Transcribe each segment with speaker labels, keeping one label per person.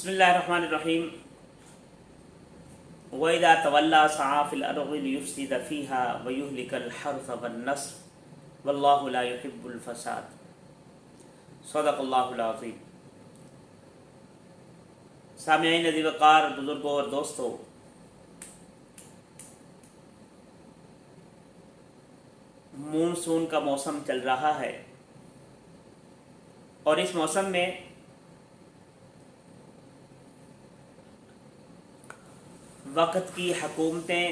Speaker 1: बिस्मिल्लाहिर्रहमानिर्रहीम। वइज़ा तवल्ला सआ फ़िल अर्ज़ि लियुफ़्सिद फ़ीहा व युहलिकल हर्ज़ वन्नस्ल वल्लाहु ला युहिब्बुल फ़साद। सदक़ल्लाहुल अज़ीम। सामिईन अज़ीज़ वक़ार, बुज़ुर्गों और दोस्तों, मानसून का मौसम चल रहा है और इस मौसम में वक़्त की हुकूमतें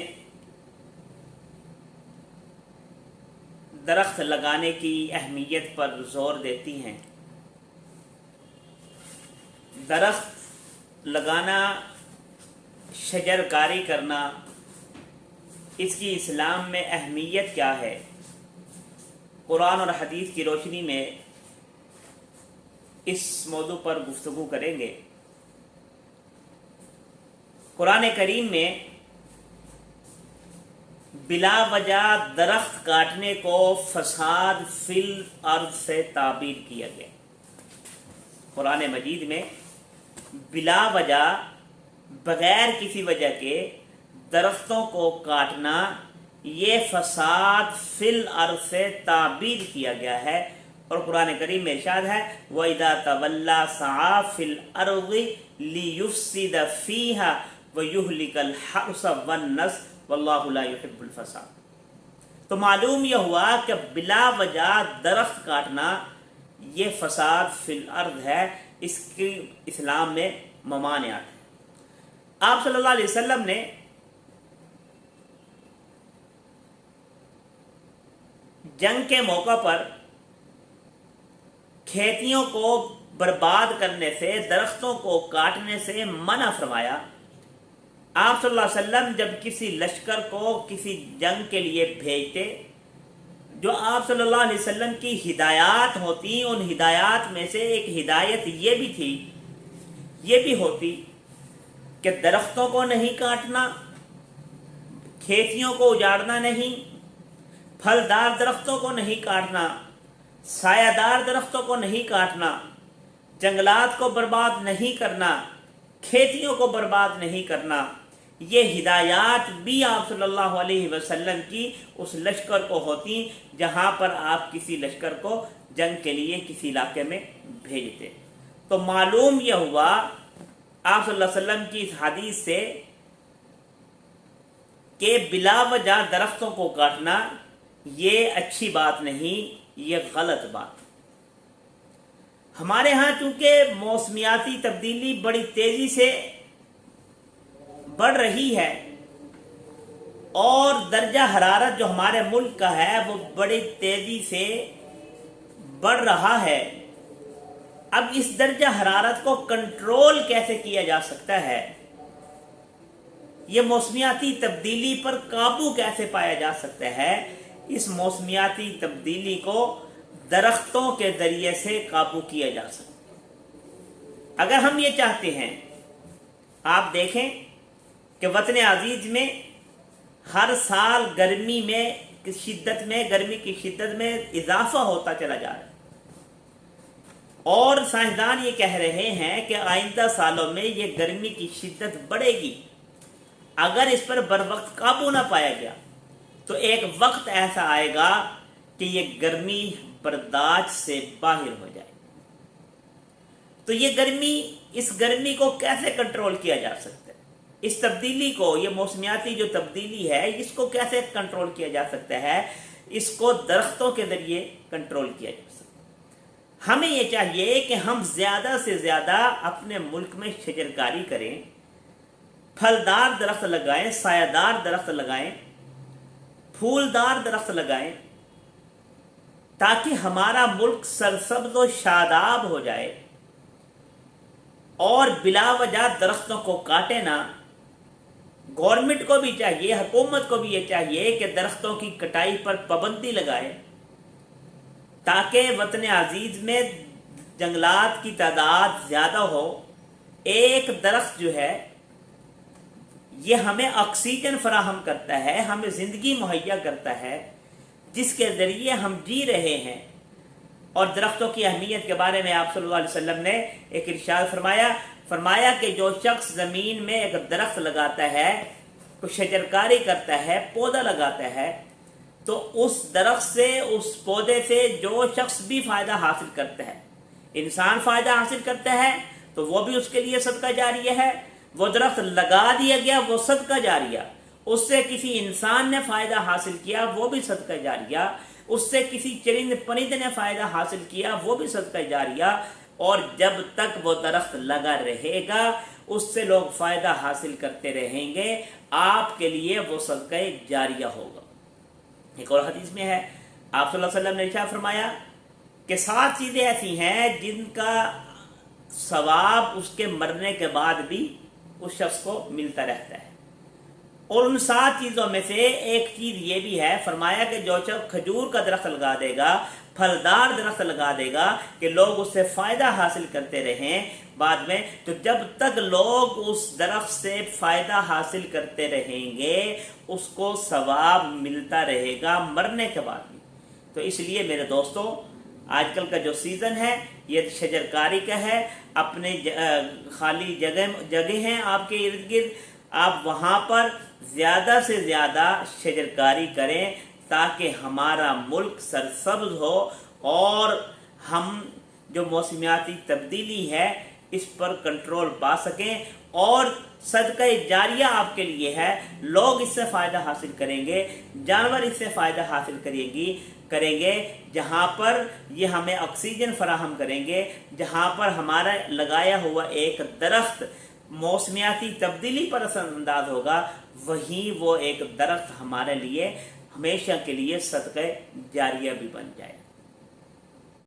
Speaker 1: दरख्त लगाने की अहमियत पर ज़ोर देती हैं। दरख्त लगाना, शजरकारी करना, इसकी इस्लाम में अहमियत क्या है, कुरान और हदीस की रोशनी में इस मौजू पर गुफ्तगू करेंगे। कुरान करीम में बिला वजह दरख्त काटने को फसाद फिल अर्द से ताबीर किया गया। कुरान मजीद में बिला वजह, बगैर किसी वजह के दरख्तों को काटना, ये फसाद फिल अर्द से ताबीर किया गया है। और कुरान करीम में इरशाद है, वइज़ा तवल्ला सआ फिल अर्ज़ि लियुफ़्सिद फ़ीहा व युहलिकल हर्ज़ वन्नस्ल वल्लाहु ला युहिब्बुल फ़साद। तो मालूम यह हुआ कि बिला वजह दरख्त काटना ये फसाद फिल अर्द है, इसकी इस्लाम में ममानियात है। आप सल्लल्लाहु अलैहि वसल्लम ने जंग के मौका पर खेतियों को बर्बाद करने से, दरख्तों को काटने से मना फरमाया। आप सल्लल्लाहु अलैहि वसल्लम जब किसी लश्कर को किसी जंग के लिए भेजते, जो आप सल्लल्लाहु अलैहि वसल्लम की हिदायत होती, उन हिदायत में से एक हिदायत ये भी होती कि दरख्तों को नहीं काटना, खेतियों को उजाड़ना नहीं, फलदार दरख्तों को नहीं काटना, सायादार दरख्तों को नहीं काटना, जंगलात को बर्बाद नहीं करना, खेतियों को बर्बाद नहीं करना। ये हिदायत भी आप सल्लल्लाहु अलैहि वसल्लम की उस लश्कर को होती जहाँ पर आप किसी लश्कर को जंग के लिए किसी इलाके में भेजते। तो मालूम यह हुआ आप सल्लल्लाहु अलैहि वसल्लम की इस हदीस से कि बिला वजह दरख्तों को काटना ये अच्छी बात नहीं, ये गलत बात। हमारे यहाँ चूंकि मौसमियाती तब्दीली बड़ी तेजी से बढ़ रही है और दर्जा हरारत जो हमारे मुल्क का है वो बड़ी तेजी से बढ़ रहा है। अब इस दर्जा हरारत को कंट्रोल कैसे किया जा सकता है, ये मौसमियाती तब्दीली पर काबू कैसे पाया जा सकता है, इस मौसमियाती तब्दीली को दरख्तों के जरिए से काबू किया जा सकता। अगर हम ये चाहते हैं, आप देखें कि वतन अजीज में हर साल गर्मी की शिद्दत में इजाफा होता चला जा रहा है और साइंसदान ये कह रहे हैं कि आइंदा सालों में ये गर्मी की शिद्दत बढ़ेगी। अगर इस पर बरवक्त काबू ना पाया गया तो एक वक्त ऐसा आएगा कि ये गर्मी बर्दाश्त से बाहर हो जाए। तो इस गर्मी को कैसे कंट्रोल किया जा सकता है, इस तब्दीली को, ये मौसमियाती जो तब्दीली है इसको कैसे कंट्रोल किया जा सकता है, इसको दरख्तों के जरिए कंट्रोल किया जा सकता है। हमें ये चाहिए कि हम ज़्यादा से ज़्यादा अपने मुल्क में शजरकारी करें, फलदार दरख्त लगाएं, सायादार दरख्त लगाएं, फूलदार दरख्त लगाएं, ताकि हमारा मुल्क सरसब्ज़ व शादाब हो जाए और बिला वजह दरख्तों को काटे ना। गवर्नमेंट को भी चाहिए, हुकूमत को भी ये चाहिए कि दरख्तों की कटाई पर पाबंदी लगाए ताकि वतन अजीज में जंगलात की तादाद ज़्यादा हो। एक दरख्त जो है ये हमें ऑक्सीजन फराहम करता है, हमें ज़िंदगी मुहैया करता है, जिसके ज़रिए हम जी रहे हैं। और दरख्तों की अहमियत के बारे में आप सल्लल्लाहु अलैहि वसल्लम ने एक इरशाद फरमाया, फरमाया कि जो शख्स ज़मीन में एक दरख्त लगाता है, कुछ शजरकारी करता है, पौधा लगाता है, तो उस दरख्त से, उस पौधे से जो शख्स भी फ़ायदा हासिल करता है, इंसान फ़ायदा हासिल करता है तो वो भी उसके लिए सदका जारिया है। वो दरख्त लगा दिया गया, वो सदका जारिया। उससे किसी इंसान ने फ़ायदा हासिल किया, वो भी सदका जारिया। उससे किसी चरिंद परिंद ने फ़ायदा हासिल किया, वो भी सदका जारिया। और जब तक वो दरख्त लगा रहेगा, उससे लोग फ़ायदा हासिल करते रहेंगे, आपके लिए वो सदका जारिया होगा। एक और हदीस में है, आप सल्लल्लाहु अलैहि वसल्लम ने इरशाद फरमाया कि 7 चीज़ें ऐसी हैं जिनका सवाब उसके मरने के बाद भी उस शख्स को मिलता रहता है। और उन 7 चीज़ों में से एक चीज़ ये भी है, फरमाया कि जो शख्स खजूर का दरख्त लगा देगा, फलदार दरख्त लगा देगा कि लोग उससे फ़ायदा हासिल करते रहें बाद में, तो जब तक लोग उस दरख्त से फ़ायदा हासिल करते रहेंगे, उसको सवाब मिलता रहेगा मरने के बाद भी। तो इसलिए मेरे दोस्तों, आजकल का जो सीज़न है ये शजरकारी का है। अपने खाली जगह हैं आपके इर्द गिर्द, आप वहाँ पर ज़्यादा से ज़्यादा शजरकारी करें ताकि हमारा मुल्क सरसब्ज हो और हम जो मौसमियाती तब्दीली है इस पर कंट्रोल पा सकें। और सदका जारिया आपके लिए है, लोग इससे फ़ायदा हासिल करेंगे, जानवर इससे फ़ायदा हासिल करेंगे, जहाँ पर ये हमें ऑक्सीजन फराहम करेंगे, जहाँ पर हमारा लगाया हुआ एक दरख्त मौसमियाती तब्दीली पर असरअंदाज होगा, वहीं वो एक दरख्त हमारे लिए हमेशा के लिए सदका जारिया भी बन जाए।